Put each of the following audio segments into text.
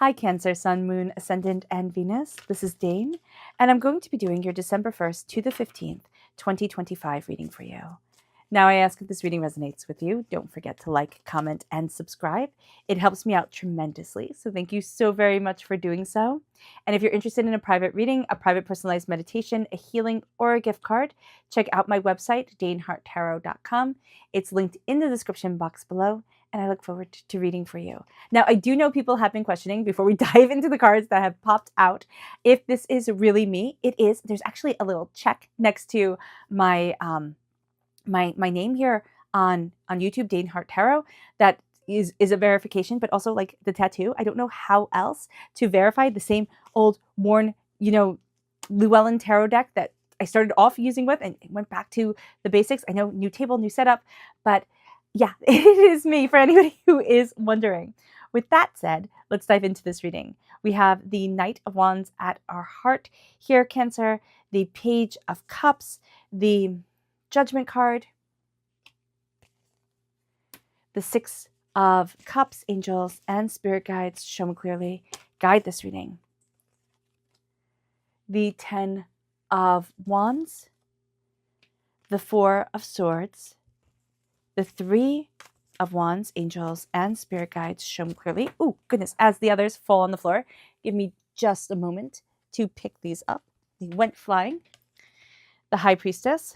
Hi Cancer, Sun, Moon, Ascendant, and Venus. This is Dane, and I'm going to be doing your December 1st to the 15th, 2025 reading for you. Now I ask if this reading resonates with you. Don't forget to like, comment, and subscribe. It helps me out tremendously, so thank you so very much for doing so. And if you're interested in a private reading, a private personalized meditation, a healing, or a gift card, check out my website, daneharttarot.com. It's linked in the description box below, and I look forward to reading for you. Now, I do know people have been questioning before we dive into the cards that have popped out if this is really me. It is. There's actually a little check next to my my name here on YouTube, Dane Hart Tarot, that is a verification, but also like the tattoo. I don't know how else to verify the same old worn, Llewellyn tarot deck that I started off using with and went back to the basics. I know new table, new setup, but yeah, it is me for anybody who is wondering. With that said, let's dive into this reading. We have the Knight of Wands at our heart here, Cancer, the Page of Cups, the Judgment card, the Six of Cups, angels and spirit guides, show me clearly, guide this reading. The Ten of Wands, the Four of Swords, the Three of Wands, angels and spirit guides, show me clearly. Oh, goodness, as the others fall on the floor, give me just a moment to pick these up. They went flying. The High Priestess,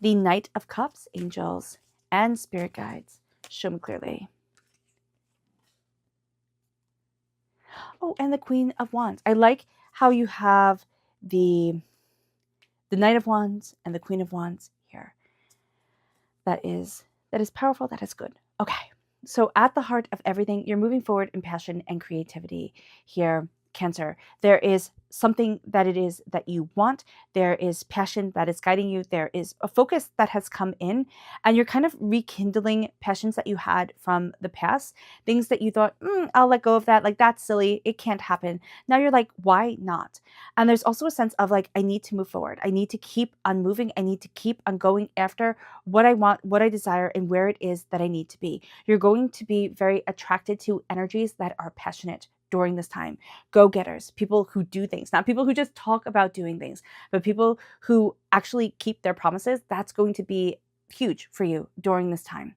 the Knight of Cups, angels and spirit guides, show me clearly. Oh, and the Queen of Wands. I like how you have the Knight of Wands and the Queen of Wands here. That is powerful. That is good. Okay. So at the heart of everything, you're moving forward in passion and creativity here, Cancer. There is something that it is that you want. There is passion that is guiding you. There is a focus that has come in, and you're kind of rekindling passions that you had from the past, things that you thought, I'll let go of that. Like, that's silly. It can't happen. Now you're like, why not? And there's also a sense of like, I need to move forward. I need to keep on moving. I need to keep on going after what I want, what I desire, and where it is that I need to be. You're going to be very attracted to energies that are passionate during this time. Go-getters, people who do things, not people who just talk about doing things, but people who actually keep their promises. That's going to be huge for you during this time.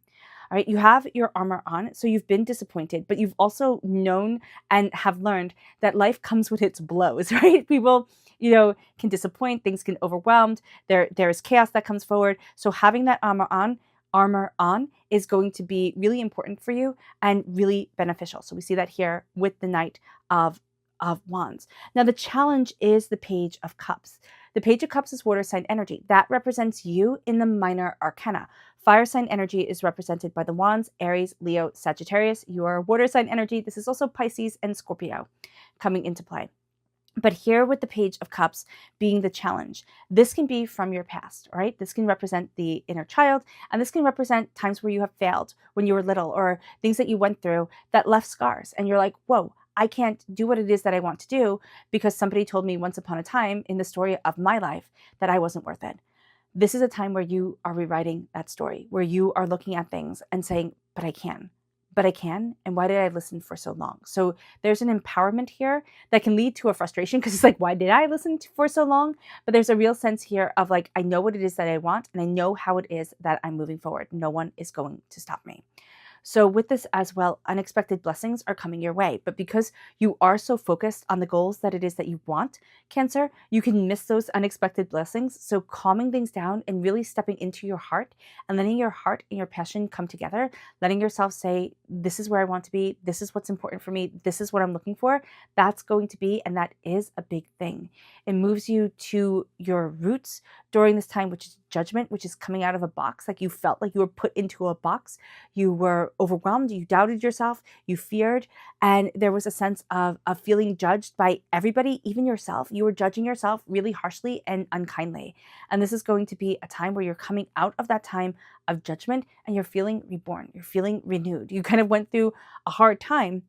All right, you have your armor on, so you've been disappointed, but you've also known and have learned that life comes with its blows, right? People, can disappoint, things can overwhelm, there is chaos that comes forward. So having that armor on is going to be really important for you and really beneficial. So we see that here with the Knight of Wands. Now the challenge is the Page of Cups. The Page of Cups is water sign energy. That represents you in the minor arcana. Fire sign energy is represented by the Wands, Aries, Leo, Sagittarius. You are water sign energy. This is also Pisces and Scorpio coming into play. But here with the Page of Cups being the challenge, this can be from your past, right? This can represent the inner child, and this can represent times where you have failed when you were little, or things that you went through that left scars. And you're like, whoa, I can't do what it is that I want to do because somebody told me once upon a time in the story of my life that I wasn't worth it. This is a time where you are rewriting that story, where you are looking at things and saying, but I can. And why did I listen for so long? So there's an empowerment here that can lead to a frustration because it's like, why did I listen for so long? But there's a real sense here of like, I know what it is that I want, and I know how it is that I'm moving forward. No one is going to stop me. So with this as well, unexpected blessings are coming your way. But because you are so focused on the goals that it is that you want, Cancer, you can miss those unexpected blessings. So calming things down and really stepping into your heart and letting your heart and your passion come together, letting yourself say, this is where I want to be. This is what's important for me. This is what I'm looking for. That's going to be, and that is a big thing. It moves you to your roots during this time, which is Judgment, which is coming out of a box. Like you felt like you were put into a box. You were overwhelmed. You doubted yourself. You feared. And there was a sense of feeling judged by everybody, even yourself. You were judging yourself really harshly and unkindly. And this is going to be a time where you're coming out of that time of judgment and you're feeling reborn. You're feeling renewed. You kind of went through a hard time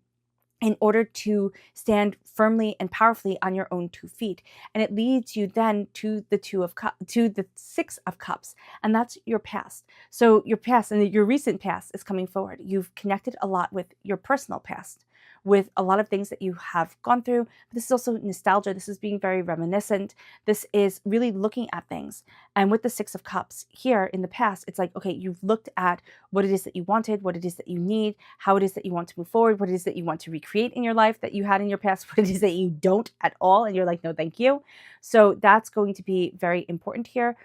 in order to stand firmly and powerfully on your own 2 feet. And it leads you then to the Six of Cups, and that's your past. So your past and your recent past is coming forward. You've connected a lot with your personal past, with a lot of things that you have gone through. But this is also nostalgia. This is being very reminiscent. This is really looking at things. And with the Six of Cups here in the past, it's like, okay, you've looked at what it is that you wanted, what it is that you need, how it is that you want to move forward, what it is that you want to recreate in your life that you had in your past, what it is that you don't at all. And you're like, no, thank you. So that's going to be very important here.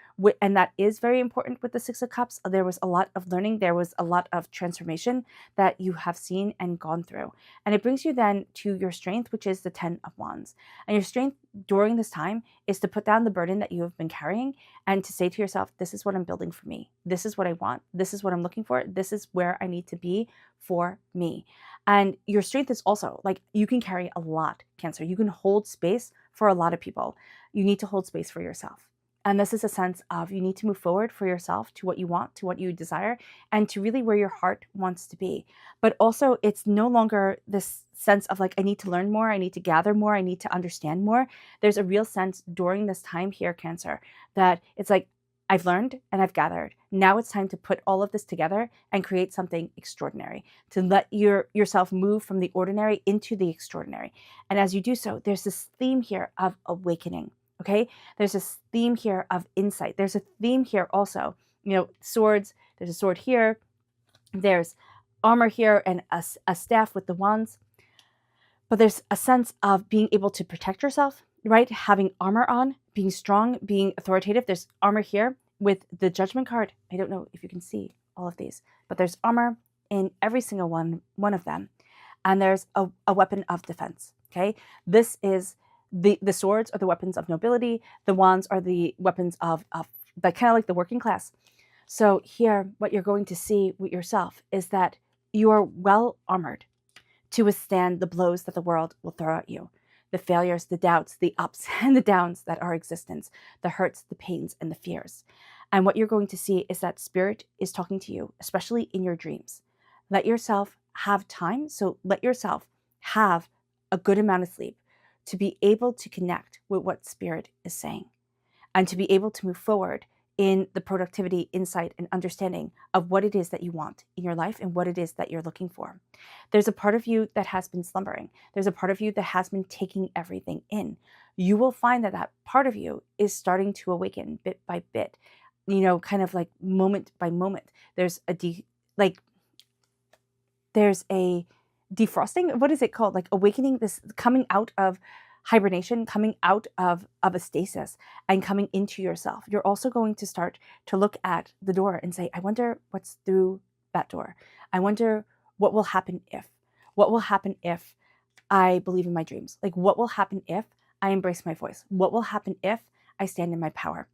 And that is very important with the Six of Cups. There was a lot of learning. There was a lot of transformation that you have seen and gone through. And it brings you then to your strength, which is the Ten of Wands. And your strength during this time is to put down the burden that you have been carrying and to say to yourself, this is what I'm building for me. This is what I want. This is what I'm looking for. This is where I need to be for me. And your strength is also like, you can carry a lot, Cancer. You can hold space for a lot of people. You need to hold space for yourself. And this is a sense of you need to move forward for yourself to what you want, to what you desire, and to really where your heart wants to be. But also, it's no longer this sense of like, I need to learn more, I need to gather more, I need to understand more. There's a real sense during this time here, Cancer, that it's like, I've learned and I've gathered. Now it's time to put all of this together and create something extraordinary, to let yourself move from the ordinary into the extraordinary. And as you do so, there's this theme here of awakening. Okay, there's this theme here of insight. There's a theme here also, swords. There's a sword here. There's armor here and a staff with the wands. But there's a sense of being able to protect yourself, right? Having armor on, being strong, being authoritative. There's armor here with the Judgment card. I don't know if you can see all of these, but there's armor in every single one of them. And there's a weapon of defense, okay? This is the swords are the weapons of nobility. The wands are the weapons of kind of like the working class. So here, what you're going to see with yourself is that you are well armored to withstand the blows that the world will throw at you, the failures, the doubts, the ups and the downs that are existence, the hurts, the pains, and the fears. And what you're going to see is that Spirit is talking to you, especially in your dreams. Let yourself have time. So let yourself have a good amount of sleep to be able to connect with what Spirit is saying and to be able to move forward in the productivity, insight, and understanding of what it is that you want in your life and what it is that you're looking for. There's a part of you that has been slumbering. There's a part of you that has been taking everything in. You will find that that part of you is starting to awaken bit by bit, kind of like moment by moment. There's a defrosting. What is it called? Like awakening, this coming out of hibernation, coming out of a stasis and coming into yourself. You're also going to start to look at the door and say, I wonder what's through that door. I wonder what will happen if. What will happen if I believe in my dreams? Like, what will happen if I embrace my voice? What will happen if I stand in my power?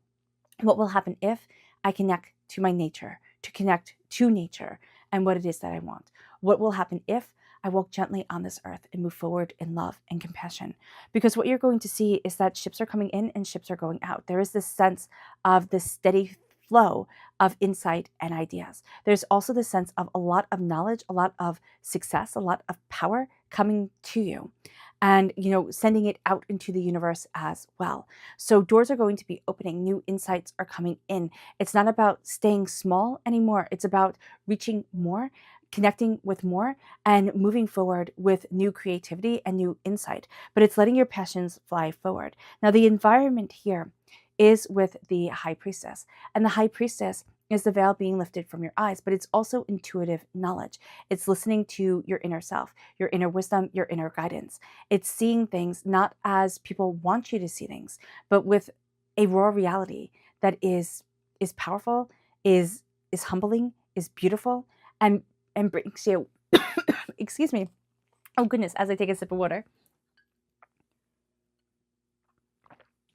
What will happen if I connect to my nature, to connect to nature and what it is that I want? What will happen if I walk gently on this earth and move forward in love and compassion? Because what you're going to see is that ships are coming in and ships are going out. There is this sense of this steady flow of insight and ideas. There's also the sense of a lot of knowledge, a lot of success, a lot of power coming to you and, sending it out into the universe as well. So doors are going to be opening, new insights are coming in. It's not about staying small anymore. It's about reaching more, connecting with more, and moving forward with new creativity and new insight. But it's letting your passions fly forward. Now, the environment here is with the High Priestess. And the High Priestess is the veil being lifted from your eyes, but it's also intuitive knowledge. It's listening to your inner self, your inner wisdom, your inner guidance. It's seeing things not as people want you to see things, but with a raw reality that is powerful, is humbling, is beautiful, and brings you, excuse me, oh goodness, as I take a sip of water.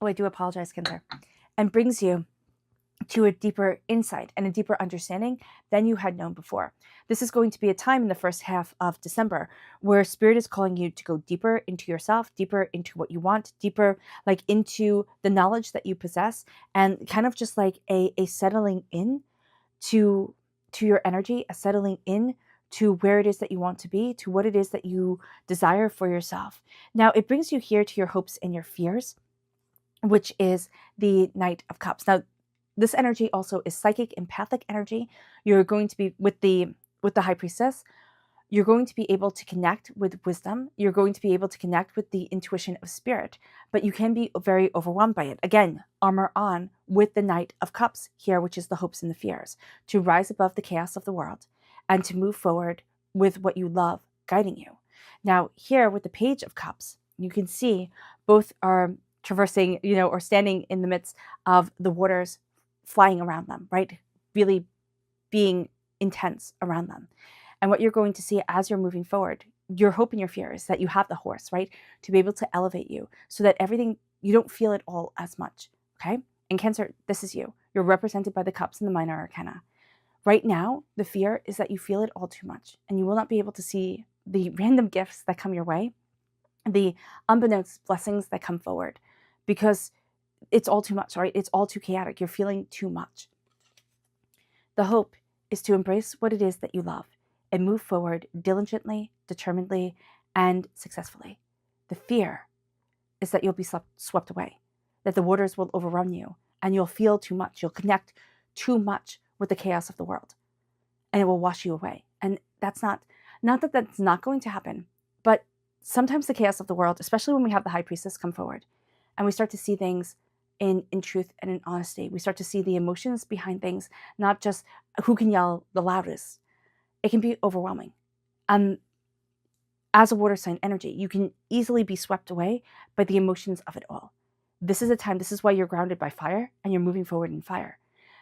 Oh, I do apologize, Cancer. And brings you to a deeper insight and a deeper understanding than you had known before. This is going to be a time in the first half of December where Spirit is calling you to go deeper into yourself, deeper into what you want, deeper like into the knowledge that you possess, and kind of just like a settling in to your energy, a settling in to where it is that you want to be, to what it is that you desire for yourself. Now, it brings you here to your hopes and your fears, which is the Knight of Cups. Now, this energy also is psychic, empathic energy. You're going to be with the High Priestess. you're going to be able to connect with wisdom. You're going to be able to connect with the intuition of spirit, but you can be very overwhelmed by it. Again, armor on with the Knight of Cups here, which is the hopes and the fears, to rise above the chaos of the world and to move forward with what you love guiding you. Now, here with the Page of Cups, you can see both are traversing, or standing in the midst of the waters flying around them, right? Really being intense around them. And what you're going to see as you're moving forward, your hope and your fear is that you have the horse, right? To be able to elevate you so that everything, you don't feel it all as much, okay? And Cancer, this is you. You're represented by the cups and the minor arcana. Right now, the fear is that you feel it all too much and you will not be able to see the random gifts that come your way, the unbeknownst blessings that come forward, because it's all too much, right? It's all too chaotic. You're feeling too much. The hope is to embrace what it is that you love and move forward diligently, determinedly, and successfully. The fear is that you'll be swept away, that the waters will overrun you, and you'll feel too much. You'll connect too much with the chaos of the world, and it will wash you away. And that's not that that's not going to happen, but sometimes the chaos of the world, especially when we have the High Priestess come forward, and we start to see things in truth and in honesty. We start to see the emotions behind things, not just who can yell the loudest. It can be overwhelming. As a water sign energy, you can easily be swept away by the emotions of it all. This is a time, this is why you're grounded by fire and you're moving forward in fire.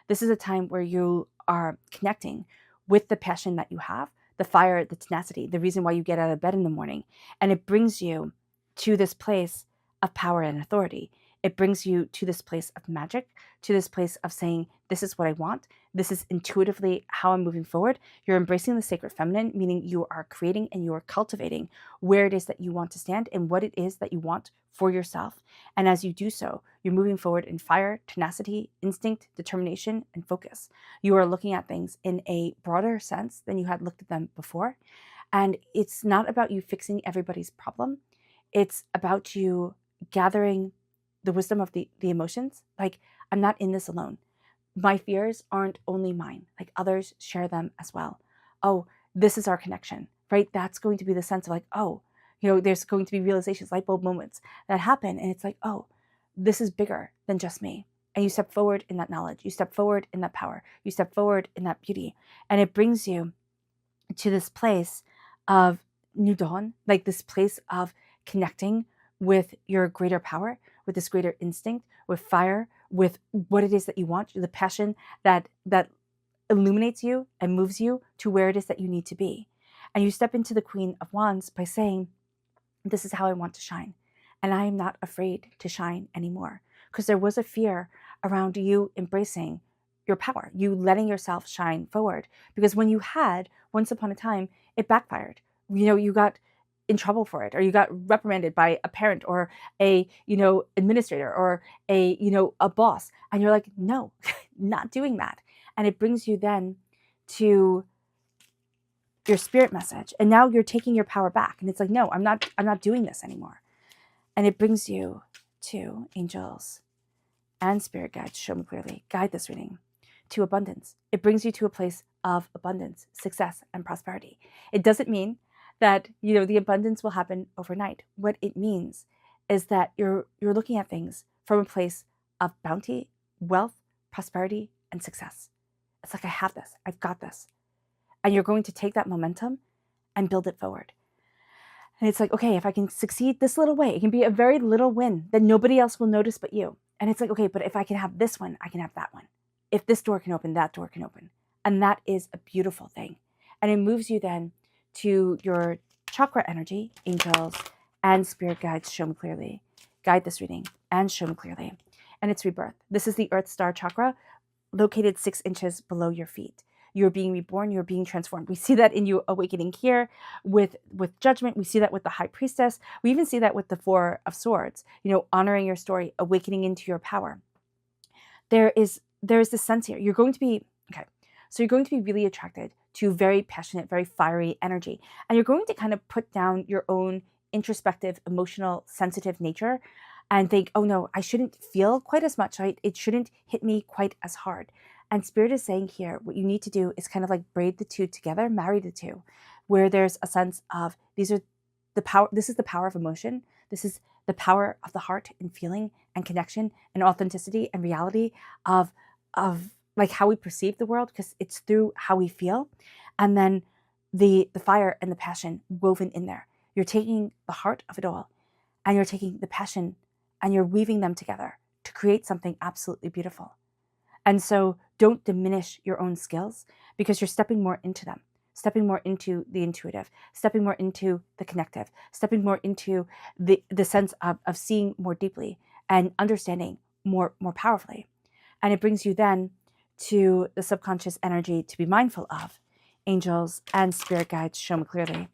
This is a time where you are connecting with the passion that you have, the fire, the tenacity, the reason why you get out of bed in the morning. And it brings you to this place of power and authority. It brings you to this place of magic, to this place of saying, this is what I want. This is intuitively how I'm moving forward. You're embracing the sacred feminine, meaning you are creating and you are cultivating where it is that you want to stand and what it is that you want for yourself. And as you do so, you're moving forward in fire, tenacity, instinct, determination, and focus. You are looking at things in a broader sense than you had looked at them before. And it's not about you fixing everybody's problem. It's about you gathering the wisdom of the emotions. Like, I'm not in this alone. My fears aren't only mine. Like, others share them as well. Oh, this is our connection, right? That's going to be the sense of like, oh, there's going to be realizations, light bulb moments that happen. And it's like, oh, this is bigger than just me. And you step forward in that knowledge. You step forward in that power. You step forward in that beauty. And it brings you to this place of new dawn, like this place of connecting with your greater power, with this greater instinct, with fire, with what it is that you want, the passion that illuminates you and moves you to where it is that you need to be. And you step into the Queen of Wands by saying, this is how I want to shine. And I am not afraid to shine anymore. Because there was a fear around you embracing your power, you letting yourself shine forward. Because when you had, once upon a time, it backfired. You got in trouble for it, or you got reprimanded by a parent or a, administrator or a boss. And you're like, no, not doing that. And it brings you then to your spirit message. And now you're taking your power back. And it's like, no, I'm not doing this anymore. And it brings you to angels and spirit guides, show me clearly, guide this reading, to abundance. It brings you to a place of abundance, success, and prosperity. It doesn't mean that, the abundance will happen overnight. What it means is that you're looking at things from a place of bounty, wealth, prosperity, and success. It's like, I have this, I've got this. And you're going to take that momentum and build it forward. And it's like, okay, if I can succeed this little way, it can be a very little win that nobody else will notice but you. And it's like, okay, but if I can have this one, I can have that one. If this door can open, that door can open. And that is a beautiful thing. And it moves you then to your chakra energy, angels and spirit guides, show me clearly. Guide this reading and show me clearly. And it's rebirth. This is the Earth Star chakra located 6 inches below your feet. You're being reborn, you're being transformed. We see that in you awakening here with judgment. We see that with the High Priestess. We even see that with the Four of Swords, honoring your story, awakening into your power. There is this sense here. You're going to be really attracted to very passionate, very fiery energy. And you're going to kind of put down your own introspective, emotional, sensitive nature and think, oh no, I shouldn't feel quite as much, right? It shouldn't hit me quite as hard. And Spirit is saying here, what you need to do is kind of like braid the two together, marry the two, where there's a sense of this is the power of emotion. This is the power of the heart and feeling and connection and authenticity and reality of like how we perceive the world, because it's through how we feel. And then the fire and the passion woven in there. You're taking the heart of it all and you're taking the passion and you're weaving them together to create something absolutely beautiful. And so don't diminish your own skills, because you're stepping more into them, stepping more into the intuitive, stepping more into the connective, stepping more into the sense of seeing more deeply and understanding more powerfully. And it brings you then to the subconscious energy to be mindful of. Angels and spirit guides, show me clearly.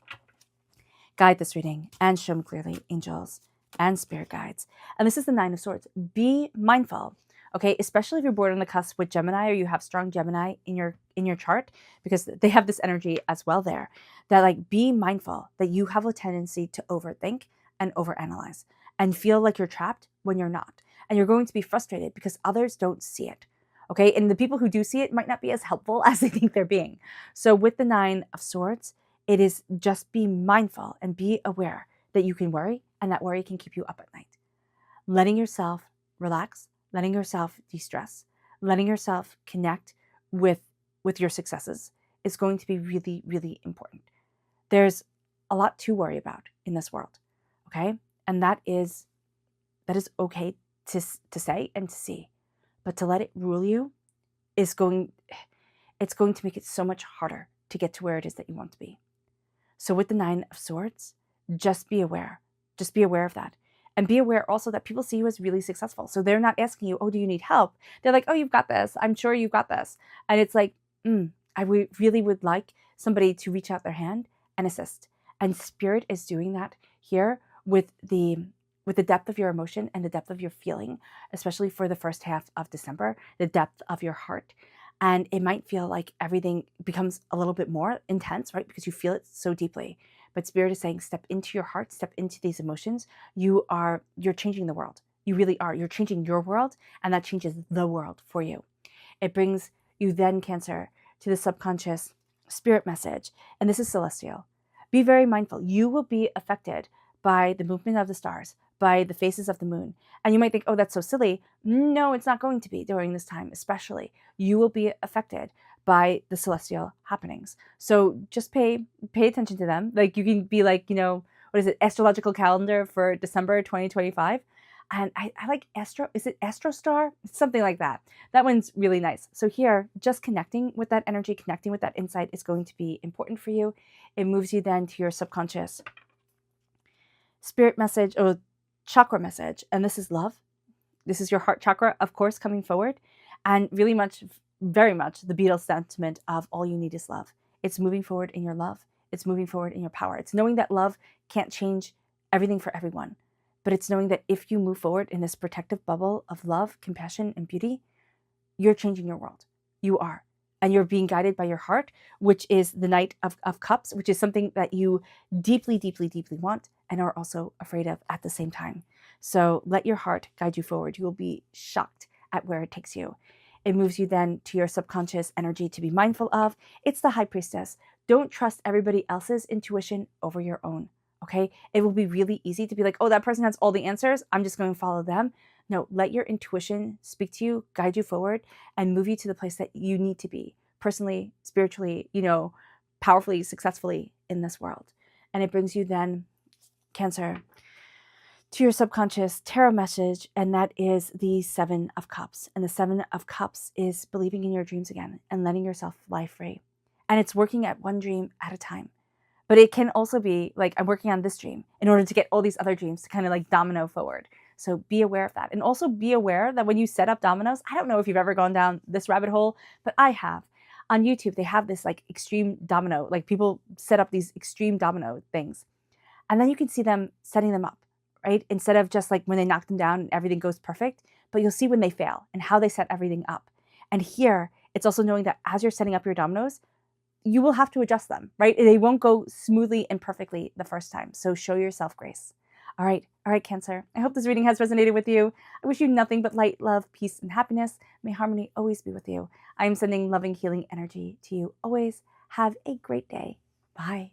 Guide this reading and show me clearly, angels and spirit guides. And this is the Nine of Swords. Be mindful, okay? Especially if you're born on the cusp with Gemini, or you have strong Gemini in your chart, because they have this energy as well there. That like, be mindful that you have a tendency to overthink and overanalyze and feel like you're trapped when you're not. And you're going to be frustrated because others don't see it. Okay, and the people who do see it might not be as helpful as they think they're being. So with the Nine of Swords, it is just be mindful and be aware that you can worry, and that worry can keep you up at night. Letting yourself relax, letting yourself de-stress, letting yourself connect with your successes is going to be really, really important. There's a lot to worry about in this world, okay? And that is okay to say and to see. But to let it rule you it's going to make it so much harder to get to where it is that you want to be. So with the Nine of Swords, just be aware. Just be aware of that. And be aware also that people see you as really successful. So they're not asking you, oh, do you need help? They're like, oh, you've got this. I'm sure you've got this. And it's like, I really would like somebody to reach out their hand and assist. And Spirit is doing that here with the depth of your emotion and the depth of your feeling, especially for the first half of December, the depth of your heart. And it might feel like everything becomes a little bit more intense, right? Because you feel it so deeply. But Spirit is saying, step into your heart, step into these emotions. You're changing the world. You really are. You're changing your world, and that changes the world for you. It brings you then, Cancer, to the subconscious spirit message. And this is celestial. Be very mindful. You will be affected by the movement of the stars, by the phases of the moon. And you might think, oh, that's so silly. No, it's not going to be during this time, especially. You will be affected by the celestial happenings. So just pay attention to them. Like, you can be like, what is it, astrological calendar for December 2025. And I like is it Astrostar? It's something like that. That one's really nice. So here, just connecting with that energy, connecting with that insight is going to be important for you. It moves you then to your subconscious spirit message or chakra message. And this is love. This is your heart chakra, of course, coming forward. And really very much the Beatles sentiment of all you need is love. It's moving forward in your love. It's moving forward in your power. It's knowing that love can't change everything for everyone. But it's knowing that if you move forward in this protective bubble of love, compassion, and beauty, you're changing your world. You are. And you're being guided by your heart, which is the Knight of Cups, which is something that you deeply, deeply, deeply want and are also afraid of at the same time. So let your heart guide you forward. You will be shocked at where it takes you. It moves you then to your subconscious energy to be mindful of. It's the High Priestess. Don't trust everybody else's intuition over your own. Okay? It will be really easy to be like, oh, that person has all the answers. I'm just going to follow them. No, let your intuition speak to you, guide you forward, and move you to the place that you need to be personally, spiritually, powerfully, successfully in this world. And it brings you then, Cancer, to your subconscious tarot message, and that is the Seven of Cups. And the Seven of Cups is believing in your dreams again and letting yourself fly free. And it's working at one dream at a time. But it can also be like, I'm working on this dream in order to get all these other dreams to kind of like domino forward. So be aware of that. And also be aware that when you set up dominoes, I don't know if you've ever gone down this rabbit hole, but I have. On YouTube, they have this like extreme domino, like people set up these extreme domino things. And then you can see them setting them up, right? Instead of just like when they knock them down and everything goes perfect, but you'll see when they fail and how they set everything up. And here, it's also knowing that as you're setting up your dominoes, you will have to adjust them, right? They won't go smoothly and perfectly the first time. So show yourself grace. All right, Cancer. I hope this reading has resonated with you. I wish you nothing but light, love, peace, and happiness. May harmony always be with you. I am sending loving, healing energy to you always. Have a great day. Bye.